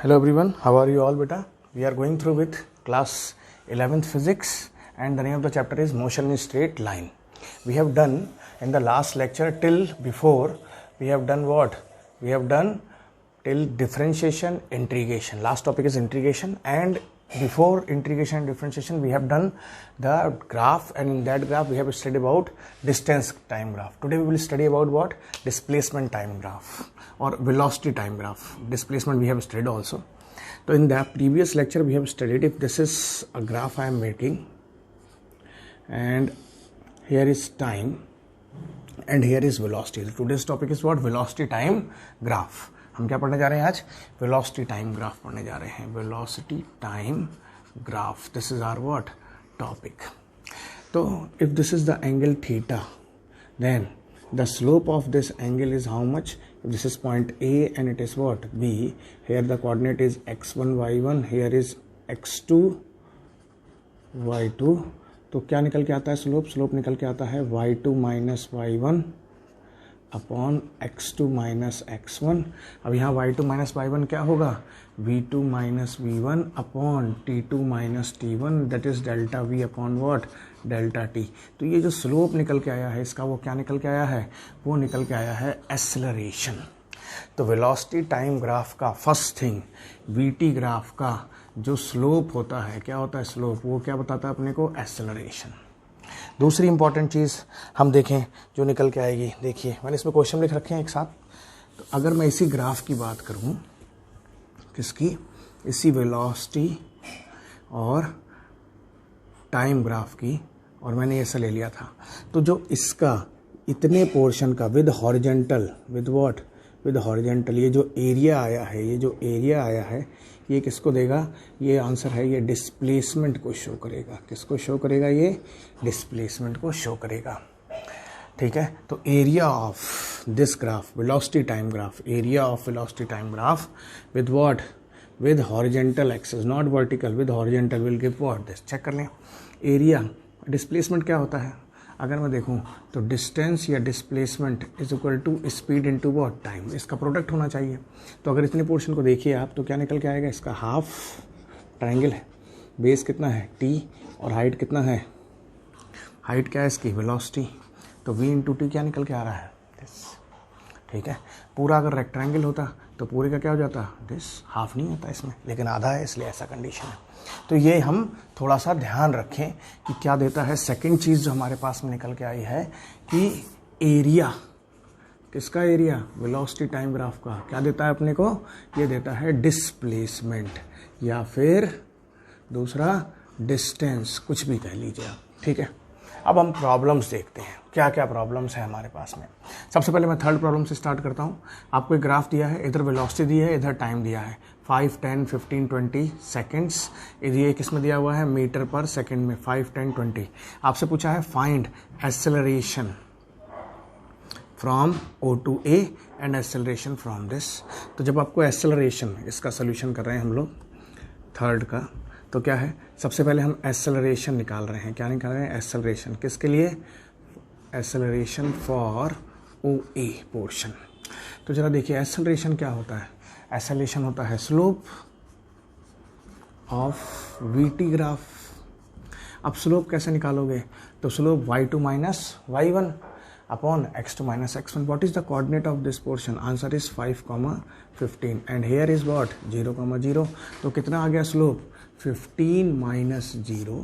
Hello everyone, how are you all beta? We are going through with class 11th physics and the name of the chapter is motion in straight line. We have done in the last lecture till before, we have done what? We have done till differentiation, integration. Last topic is integration, and before integration and differentiation we have done the graph, and in that graph we have studied about distance time graph. Today we will study about what? Displacement time graph or velocity time graph. Displacement we have studied also. So in the previous lecture we have studied, if this is a graph I am making and here is time and here is velocity. Today's topic is what? Velocity time graph. हम क्या पढ़ने जा रहे हैं आज? Velocity time graph पढ़ने जा रहे हैं. Velocity time graph, this is our what topic. तो if this is the angle theta, then the slope of this angle is how much? If this is point A and it is what B, here the coordinate is x1 y1, here is x2 y2. तो क्या निकल के आता है slope निकल के आता है y2 minus y1 upon x2 minus x1. अब यहाँ y2 माइनस y1 क्या होगा? v2 minus v1 upon t2 minus t1, that is delta v upon what? Delta t. तो ये जो स्लोप निकल के आया है इसका, वो क्या निकल के आया है? वो निकल के आया है एक्सेलरेशन. तो वेलोसिटी टाइम ग्राफ का फर्स्ट थिंग, vt ग्राफ का जो स्लोप होता है, क्या होता है स्लोप? वो क्या बताता है अपने को? एक्सेलरेशन. दूसरी इंपॉर्टेंट चीज़ हम देखें जो निकल के आएगी, देखिए मैंने इसमें क्वेश्चन लिख रखे हैं एक साथ. तो अगर मैं इसी ग्राफ की बात करूं, किसकी? इसी वेलोसिटी और टाइम ग्राफ की, और मैंने ऐसा ले लिया था, तो जो इसका इतने पोर्शन का with horizontal, with what? With horizontal, ये जो एरिया आया है, ये किसको देगा? ये आंसर है, ये डिस्प्लेसमेंट को शो करेगा. किसको शो करेगा? ये डिस्प्लेसमेंट को शो करेगा. ठीक है. तो area of this graph, velocity time graph, area of velocity time graph with what? With horizontal axis, not vertical, with horizontal will give what? This. Check कर लें. एरिया, डिस्प्लेसमेंट क्या होता है? अगर मैं देखूं तो डिस्टेंस या displacement is equal to speed into what? Time. इसका प्रोडक्ट होना चाहिए. तो अगर इतने पोर्शन को देखिए आप, तो क्या निकल के आएगा? इसका हाफ ट्रायंगल है, बेस कितना है? t, और हाइट कितना है? हाइट क्या है इसकी? वेलोसिटी. तो v इंटू टी क्या निकल के आ रहा है? दिस. ठीक है. पूरा अगर रेक्टेंगल होता तो पूरे का क्या हो जाता? दिस. हाफ नहीं होता इसमें, लेकिन आधा है, इसलिए ऐसा कंडीशन है. तो ये हम थोड़ा सा ध्यान रखें कि क्या देता है. सेकंड चीज़ जो हमारे पास में निकल के आई है कि एरिया, किसका एरिया? वेलोसिटी टाइम ग्राफ का. क्या देता है अपने को? ये देता है डिस्प्लेसमेंट, या फिर दूसरा डिस्टेंस, कुछ भी कह लीजिए आप. ठीक है. अब हम प्रॉब्लम्स देखते हैं, क्या क्या प्रॉब्लम्स है हमारे पास में. सबसे पहले मैं थर्ड प्रॉब्लम से स्टार्ट करता हूँ. आपको एक ग्राफ दिया है, इधर वेलोसिटी दी है, इधर टाइम दिया है, 5, 10, 15, 20 सेकेंड्स. ये किस में दिया हुआ है? मीटर पर सेकेंड में. 5, 10, 20. आपसे पूछा है find acceleration from O to A and acceleration from this. तो जब आपको एक्सेलरेशन, इसका सोल्यूशन कर रहे हैं हम लोग थर्ड का, तो क्या है? सबसे पहले हम एक्सेलरेशन निकाल रहे हैं. क्या निकाल रहे हैं? एक्सेलरेशन. किसके लिए? Acceleration for OA portion. तो जरा देखिए एक्सेलरेशन क्या होता है? एक्सेलरेशन होता है स्लोप ऑफ VT ग्राफ. अब स्लोप कैसे निकालोगे? तो slope y2 minus y1 upon x2 minus x1. What is the coordinate of this portion? Answer is 5, 15 and here is what? 0, 0. तो कितना आ गया slope? 15 minus 0,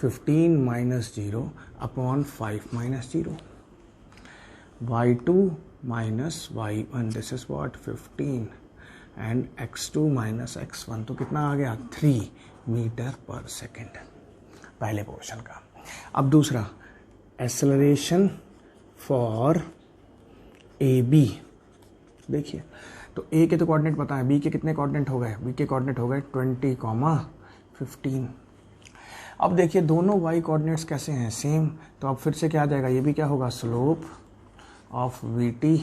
15 minus 0 upon 5 minus 0. y2 minus y1, this is what? 15 and x2 minus x1. तो कितना आ गया? 3 metre per second, पहले portion का. अब दूसरा, एक्सेलरेशन फॉर AB. देखिए, तो A के तो कोऑर्डिनेट पता है, B के कितने कोऑर्डिनेट हो गए? B के कोऑर्डिनेट हो गए 20, 15. अब देखिए दोनों y कोऑर्डिनेट्स कैसे हैं? सेम. तो अब फिर से क्या आ जाएगा? ये भी क्या होगा? Slope of VT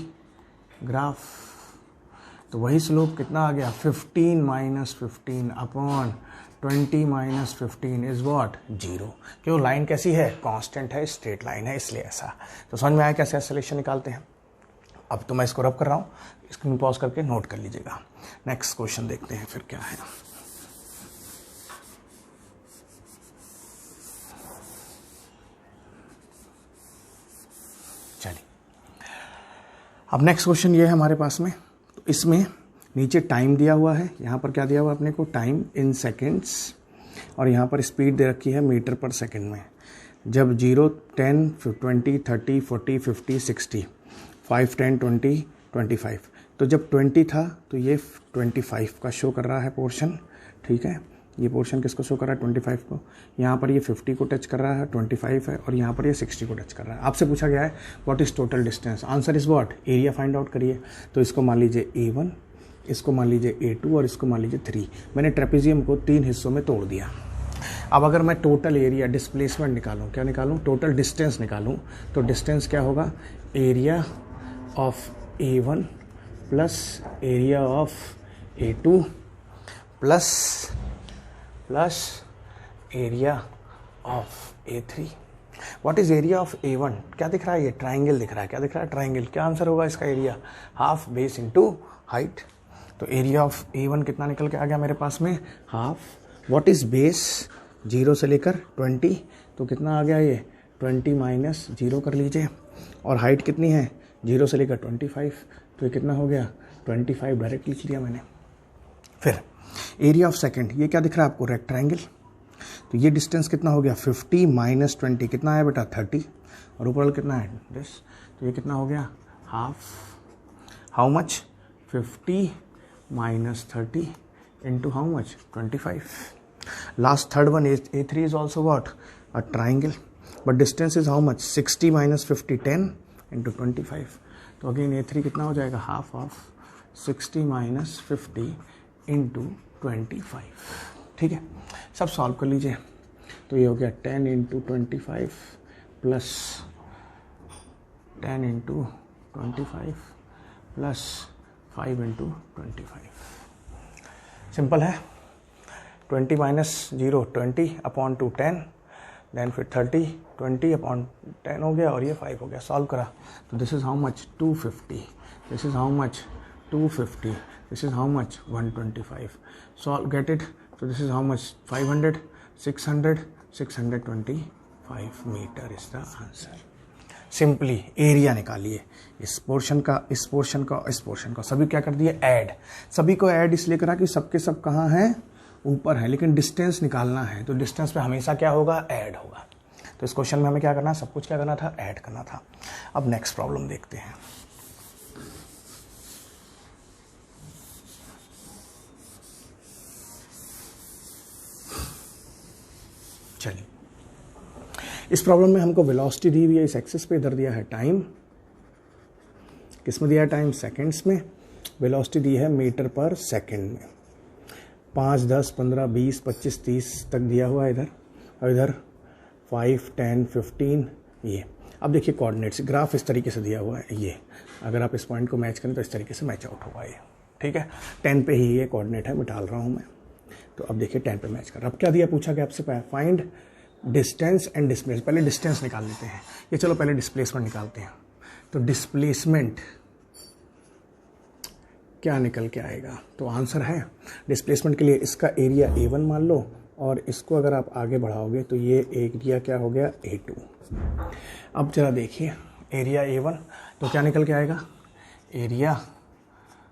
graph. तो वही स्लोप कितना आ गया? 15 minus 15 upon 20 minus 15 is what? 0. क्यों? लाइन कैसी है? कांस्टेंट है, स्ट्रेट लाइन है, इसलिए ऐसा. तो समझ में आया कैसे एक्सेलरेशन निकालते हैं. अब तो मैं इसको रब कर रहा हूँ, स्क्रीन पॉज करके नोट कर लीजिएगा। नेक्स्ट क्वेश्चन देखते हैं फिर क्या है। चलिए अब नेक्स्ट क्वेश्चन ये है हमारे पास में। तो इसमें नीचे टाइम दिया हुआ है, यहाँ पर क्या दिया हुआ है अपने को, टाइम इन सेकेंड्स, और यहाँ पर स्पीड दे रखी है मीटर पर सेकेंड में। जब 0, 10, 20, 30, 40, 50, 60, 5, 10, 20, 25, तो जब 20 था तो ये 25 का शो कर रहा है पोर्शन, ठीक है। ये पोर्शन किसको शो कर रहा है, 25 को। यहाँ पर ये 50 को टच कर रहा है, 25 है, और यहाँ पर ये 60 को टच कर रहा है। आपसे पूछा गया है what is total distance, answer is what, area find out करिए। तो इसको मान लीजिए A1, इसको मान लीजिए A2 और इसको मान लीजिए 3। मैंने ट्रेपेजियम को 3 हिस्सों में तोड़ दिया। अब अगर मैं टोटल एरिया डिस्प्लेसमेंट निकालूं, क्या निकालूं, टोटल डिस्टेंस निकालूं, तो डिस्टेंस क्या होगा, area of A1 plus area of A2 plus area of A3। What is area of A1, क्या दिख रहा है, ये ट्राइंगल दिख रहा है, क्या दिख रहा है, ट्राइंगल। क्या आंसर होगा इसका, area half base into height. तो एरिया ऑफ A1 कितना निकल के आ गया मेरे पास में, हाफ। व्हाट इज बेस, 0 से लेकर 20, तो कितना आ गया ये 20 माइनस 0 कर लीजिए। और हाइट कितनी है, 0 से लेकर 25, तो ये कितना हो गया 25 डायरेक्ट लिख लिया मैंने। फिर एरिया ऑफ सेकंड, ये क्या दिख रहा है आपको, रेक्टेंगल। तो ये डिस्टेंस कितना हो गया 50 माइनस 20, कितना है बेटा 30, और ऊपर वाला कितना है दिस, तो ये कितना हो गया half. How much, 50 minus 30 into how much 25। Last third one is A3 is also what, a triangle, but distance is how much, 60 minus 50 10 into 25। तो अगेन A3 कितना हो जाएगा, हाफ ऑफ 60 माइनस 50 इंटू 25, ठीक है। सब सॉल्व कर लीजिए। तो ये हो गया 10 into 25 plus 10 into 25 plus 5 into 25। Simple है। 20 माइनस 0 20 अपॉन 2 10, देन फिर 30 20 अपॉन 10 हो गया, और ये 5 हो गया। सॉल्व करा तो this is how much 250, this is how much 250, this is how much 125. solve, get it, so this is how much 500, 600, 625 meter is the answer. Simply area निकालिए, इस पोर्शन का, इस पोर्शन का, इस पोर्शन का, सभी क्या कर दिए ऐड। सभी को ऐड इसलिए करा कि सबके सब कहाँ हैं, ऊपर है, लेकिन डिस्टेंस निकालना है तो डिस्टेंस पे हमेशा क्या होगा, ऐड होगा। तो इस क्वेश्चन में हमें क्या करना है, सब कुछ क्या करना था, ऐड करना था। अब नेक्स्ट प्रॉब्लम देखते हैं। चलिए इस प्रॉब्लम में हमको वेलोसिटी दी हुई है इस एक्सिस पे, इधर दिया है टाइम, किस में दिया है टाइम, सेकंड्स में। वेलोसिटी दी है मीटर पर सेकंड में। 5, 10, 15, 20, 25, 30 तक दिया हुआ है इधर, और इधर 5, 10, 15 ये। अब देखिए कोऑर्डिनेट्स, ग्राफ इस तरीके से दिया हुआ है, ये अगर आप इस पॉइंट को मैच करें तो इस तरीके से मैच आउट होगा ये, ठीक है। 10 पे ही ये कोऑर्डिनेट है, मैं डाल रहा हूँ मैं। तो अब देखिए 10 पे मैच कर। अब क्या दिया, पूछा गया आपसे फाइंड डिस्टेंस एंड डिस्प्लेसमेंट। पहले डिस्टेंस निकाल लेते हैं, ये चलो पहले डिस्प्लेसमेंट निकालते हैं। तो डिस्प्लेसमेंट क्या निकल के आएगा, तो आंसर है डिस्प्लेसमेंट के लिए इसका एरिया A1 मान लो, और इसको अगर आप आगे बढ़ाओगे तो ये एरिया क्या हो गया A2। अब जरा देखिए एरिया A1, तो क्या निकल के आएगा, area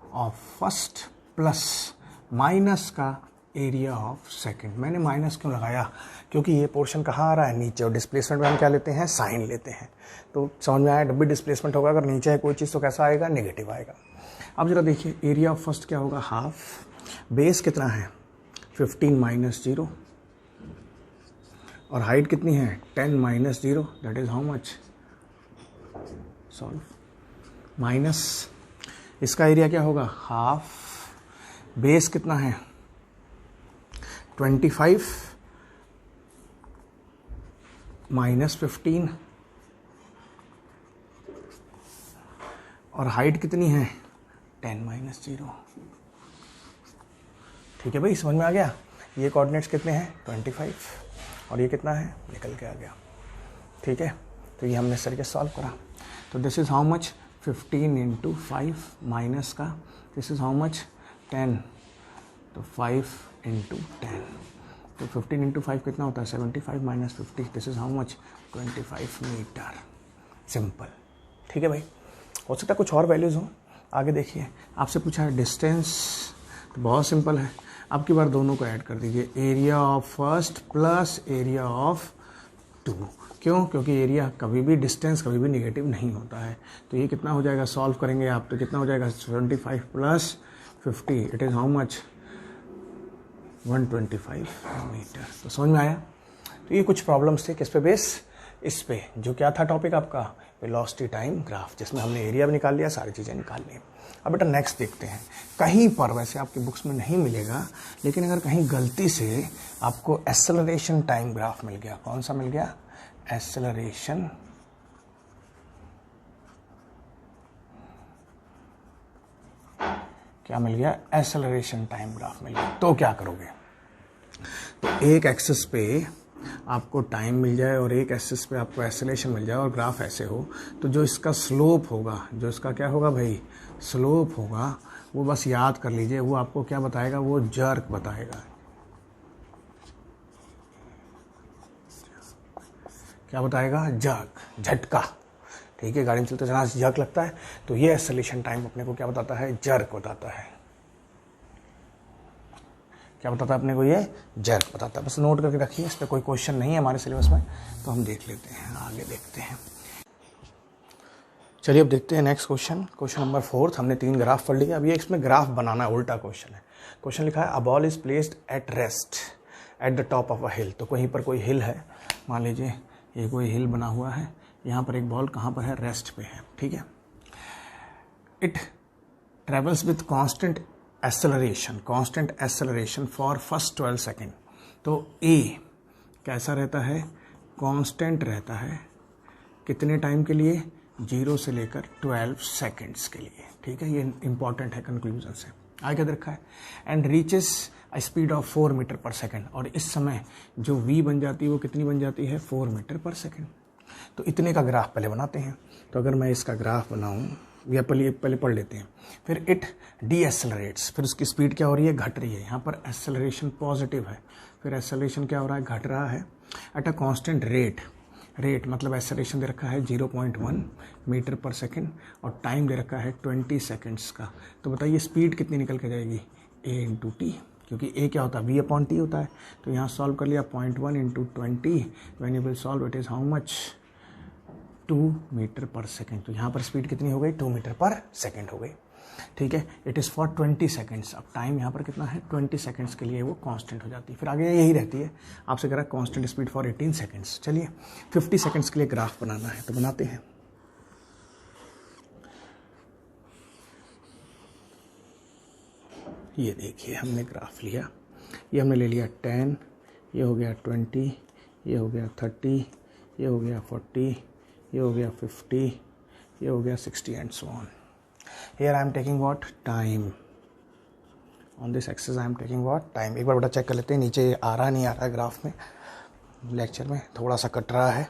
of first plus minus का एरिया ऑफ सेकंड। मैंने माइनस क्यों लगाया, क्योंकि ये पोर्शन कहाँ आ रहा है, नीचे, और डिस्प्लेसमेंट में हम क्या लेते हैं, साइन लेते हैं। तो समझ में आया, जब भी डिस्प्लेसमेंट होगा अगर नीचे है कोई चीज़ तो कैसा आएगा, नेगेटिव आएगा। अब जरा देखिए एरिया ऑफ फर्स्ट क्या होगा, हाफ, बेस कितना है 15 माइनस 0, और हाइट कितनी है 10 minus 0, that is how much, solve, minus इसका एरिया क्या होगा, हाफ, बेस कितना है 25 माइनस 15, और हाइट कितनी है 10 माइनस 0। ठीक है भाई, समझ में आ गया। ये कोऑर्डिनेट्स कितने हैं 25, और ये कितना है, निकल के आ गया। ठीक है, तो ये हमने इस तरीके से सॉल्व करा। तो this is how much 15 into 5 minus का, दिस इज़ हाउ मच 10, तो 5 इंटू 10, तो 15 इंटू 5 कितना होता है 75 minus 50, this is how much 25 metre. Simple, ठीक है भाई। हो सकता है कुछ और वैल्यूज़ हो। आगे देखिए, आपसे पूछा है डिस्टेंस, तो बहुत सिंपल है। अब की बार दोनों को ऐड कर दीजिए, area of first plus area of 2। क्यों? क्योंकि एरिया कभी भी, डिस्टेंस कभी भी नेगेटिव नहीं होता है। तो ये कितना हो जाएगा, सॉल्व करेंगे आप तो कितना हो जाएगा 75 plus 50, it is how much 125 metre. तो समझ में आया। तो ये कुछ प्रॉब्लम्स थे, किस पे बेस, इस पे जो क्या था टॉपिक आपका, वेलोसिटी टाइम ग्राफ, जिसमें हमने एरिया भी निकाल लिया, सारी चीज़ें निकाल ली। अब बेटा नेक्स्ट देखते हैं। कहीं पर वैसे आपकी बुक्स में नहीं मिलेगा, लेकिन अगर कहीं गलती से आपको एक्सेलरेशन टाइम ग्राफ मिल गया, कौन सा मिल गया, एक्सेलरेशन क्या मिल गया, एक्सेलरेशन टाइम ग्राफ मिल गया, तो क्या करोगे। तो एक एक्सिस पे आपको टाइम मिल जाए और एक एक्सिस पे आपको एक्सेलरेशन मिल जाए और ग्राफ ऐसे हो, तो जो इसका स्लोप होगा, जो इसका क्या होगा भाई, स्लोप होगा, वो बस याद कर लीजिए, वो आपको क्या बताएगा, वो जर्क बताएगा। क्या बताएगा, जर्क, झटका। ठीक है, गाड़ी में चलते चलना जर्क लगता है, तो ये एक्सेलरेशन टाइम अपने को क्या बताता है, जर्क बताता है। क्या बताता है अपने को, ये जर्क बताता है। बस नोट करके रखिए, इस पर कोई क्वेश्चन नहीं है हमारे सिलेबस में, तो हम देख लेते हैं, आगे देखते हैं। चलिए अब देखते हैं नेक्स्ट क्वेश्चन, क्वेश्चन नंबर 4। हमने 3 ग्राफ पढ़ लिया। अब ये इसमें ग्राफ बनाना है, उल्टा क्वेश्चन है। क्वेश्चन लिखा है, a ball is placed at rest at the top of a hill. तो कहीं पर कोई हिल है, मान लीजिए ये कोई हिल बना हुआ है, यहाँ पर एक बॉल कहाँ पर है, रेस्ट पे है, ठीक है। It travels with constant acceleration for first 12 second. तो ए कैसा रहता है, कांस्टेंट रहता है, कितने टाइम के लिए, 0 से लेकर 12 सेकेंड्स के लिए, ठीक है। ये इंपॉर्टेंट है कंक्लूजन से, आगे क्या रखा है, and reaches a speed of 4 metre per second. और इस समय जो v बन जाती है वो कितनी बन जाती है, 4 मीटर पर सेकेंड। तो इतने का ग्राफ पहले बनाते हैं। तो अगर मैं इसका ग्राफ बनाऊं, या पहले पढ़ लेते हैं। फिर इट डी एक्सेलरेट्स, फिर उसकी स्पीड क्या हो रही है, घट रही है। यहाँ पर एक्सेलरेशन पॉजिटिव है, फिर एक्सेलरेशन क्या हो रहा है, घट रहा है एट अ कांस्टेंट रेट मतलब एक्सेलरेशन दे रखा है 0.1 मीटर पर सेकेंड और टाइम दे रखा है 20 सेकेंड्स का। तो बताइए स्पीड कितनी निकल के जाएगी, a इंटू टी, क्योंकि a क्या होता है, v/t होता है। तो यहाँ सॉल्व कर लिया 0.1 into 20, when you will solve it is how much, 2 metre per second. तो यहाँ पर स्पीड कितनी हो गई, 2 मीटर पर सेकेंड हो गई, ठीक है। It is for 20 seconds. अब टाइम यहाँ पर कितना है, 20 सेकेंड्स के लिए वो कांस्टेंट हो जाती है। फिर आगे यही रहती है, आपसे कह रहा है कांस्टेंट स्पीड फॉर 18 सेकेंड्स। चलिए 50 सेकेंड्स के लिए ग्राफ बनाना है, तो बनाते हैं। ये देखिए हमने ग्राफ लिया, ये हमने ले लिया 10, ये हो गया 20, ये हो गया 30, ये हो गया 40, ये हो गया 50, ये हो गया 60 and so on. Here I am taking what, time. On this axis I am taking what, time. एक बार बेटा चेक कर लेते हैं, नीचे आ रहा नहीं आ रहा है ग्राफ में, लेक्चर में थोड़ा सा कट रहा है,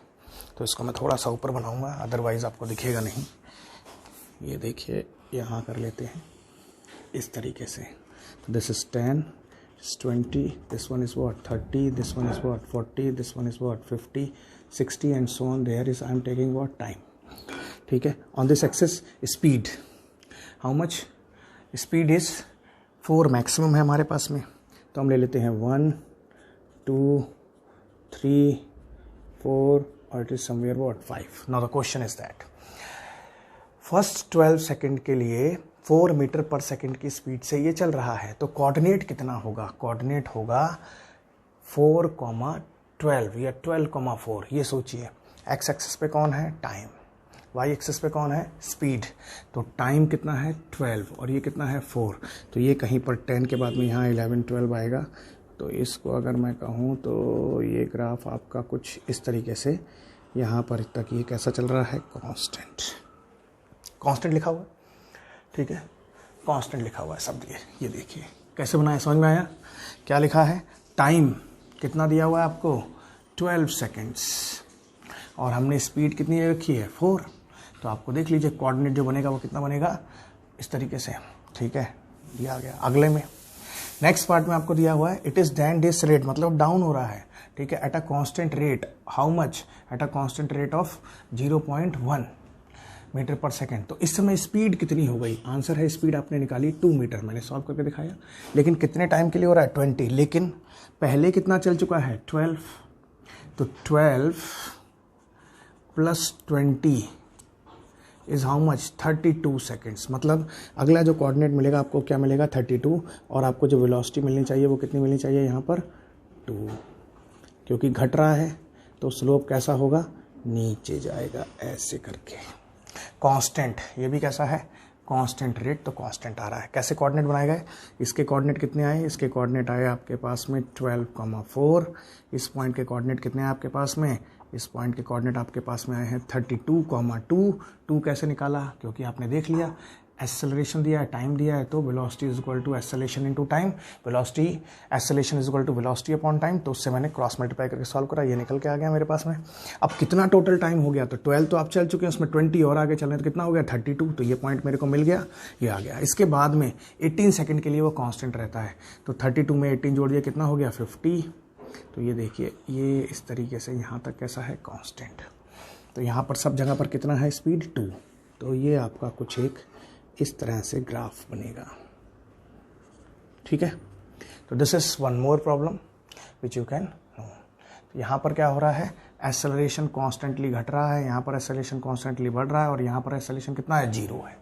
तो इसको मैं थोड़ा सा ऊपर बनाऊंगा, अदरवाइज आपको दिखेगा नहीं। ये देखिए यहाँ कर लेते हैं इस तरीके से। तो this is 10, this 20, this one is what 30, this one is what 40, this one is what 50, 60 and so on. There is I am taking what, time, ठीक है। On this axis speed, how much, speed is 4 maximum है हमारे पास में, तो हम ले लेते हैं 1, 2, 3, 4 और it is somewhere what 5। Now the question is that first 12 second के लिए 4 मीटर पर सेकेंड की स्पीड से ये चल रहा है, तो कोऑर्डिनेट कितना होगा, कोऑर्डिनेट होगा 4,12 या 12,4। ये सोचिए, एक्स एक्सिस पे कौन है, टाइम, वाई एक्सिस पे कौन है, स्पीड। तो टाइम कितना है 12 और ये कितना है 4। तो ये कहीं पर 10 के बाद में यहाँ 11, 12 आएगा। तो इसको अगर मैं कहूँ तो ये ग्राफ आपका कुछ इस तरीके से यहाँ पर तक ये कैसा चल रहा है, कांस्टेंट लिखा हुआ है, ठीक है, कांस्टेंट लिखा हुआ है शब्द। ये देखिए कैसे बनाया, समझ में आया। क्या लिखा है, टाइम कितना दिया हुआ है आपको 12 सेकेंड्स और हमने स्पीड कितनी रखी है 4। तो आपको देख लीजिए कोऑर्डिनेट जो बनेगा वो कितना बनेगा, इस तरीके से, ठीक है, दिया गया। अगले में नेक्स्ट पार्ट में आपको दिया हुआ है it is then this rate, मतलब डाउन हो रहा है, ठीक है, at a constant rate, how much, at a constant rate of 0.1 metre per second. तो इस समय स्पीड कितनी हो गई, आंसर है स्पीड आपने निकाली 2 मीटर, मैंने सॉल्व करके दिखाया। लेकिन कितने टाइम के लिए हो रहा है, 20, लेकिन पहले कितना चल चुका है, 12, तो 12 plus 20 is how much, 32 seconds. मतलब अगला जो कोऑर्डिनेट मिलेगा आपको क्या मिलेगा, 32, और आपको जो वेलोसिटी मिलनी चाहिए वो कितनी मिलनी चाहिए यहाँ पर, 2, क्योंकि घट रहा है तो स्लोप कैसा होगा, नीचे जाएगा ऐसे करके। कांस्टेंट, ये भी कैसा है, कांस्टेंट रेट, तो कांस्टेंट आ रहा है। कैसे कोऑर्डिनेट बनाए गए, इसके कोऑर्डिनेट कितने आए, इसके कोऑर्डिनेट आए आपके पास में 12,4, इस पॉइंट के कोऑर्डिनेट कितने आए आपके पास में, इस पॉइंट के कोऑर्डिनेट आपके पास में आए हैं 32,2। 2 कैसे निकाला, क्योंकि आपने देख लिया एक्सेलरेशन दिया है, टाइम दिया है, तो velocity is equal to acceleration into time, velocity acceleration is equal to velocity upon time, तो उससे मैंने क्रॉस मल्टीप्लाई करके सॉल्व करा, ये निकल के आ गया मेरे पास में। अब कितना टोटल टाइम हो गया, तो 12 तो आप चल चुके हैं, उसमें 20 और आगे चल रहे हैं, तो कितना हो गया, 32, तो ये पॉइंट मेरे को मिल गया, ये आ गया। इसके बाद में 18 सेकेंड के लिए वो कांस्टेंट रहता है, तो 32 में 18 जोड़ दिया, कितना हो गया, 50। तो ये देखिए, ये इस तरीके से यहाँ तक कैसा है, कांस्टेंट। तो यहाँ पर सब जगह पर कितना है स्पीड, 2। तो ये आपका कुछ एक इस तरह से ग्राफ बनेगा, ठीक है। तो this is one more problem which you can know. तो यहाँ पर क्या हो रहा है, एक्सेलरेशन कॉन्स्टेंटली घट रहा है, यहाँ पर एक्सेलरेशन कॉन्स्टेंटली बढ़ रहा है, और यहाँ पर एक्सेलरेशन कितना है, 0 है,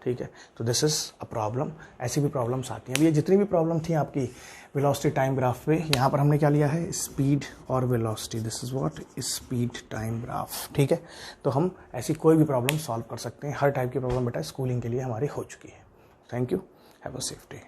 ठीक है। तो दिस इज अ प्रॉब्लम। ऐसी भी प्रॉब्लम्स आती हैं। अब ये जितनी भी प्रॉब्लम थी आपकी वेलोसिटी टाइम ग्राफ पे, यहाँ पर हमने क्या लिया है, स्पीड और velocity, this is what, speed time graph, ठीक है। तो हम ऐसी कोई भी प्रॉब्लम सॉल्व कर सकते हैं। हर टाइप की प्रॉब्लम बेटा स्कूलिंग के लिए हमारी हो चुकी है। Thank you, have a safe day.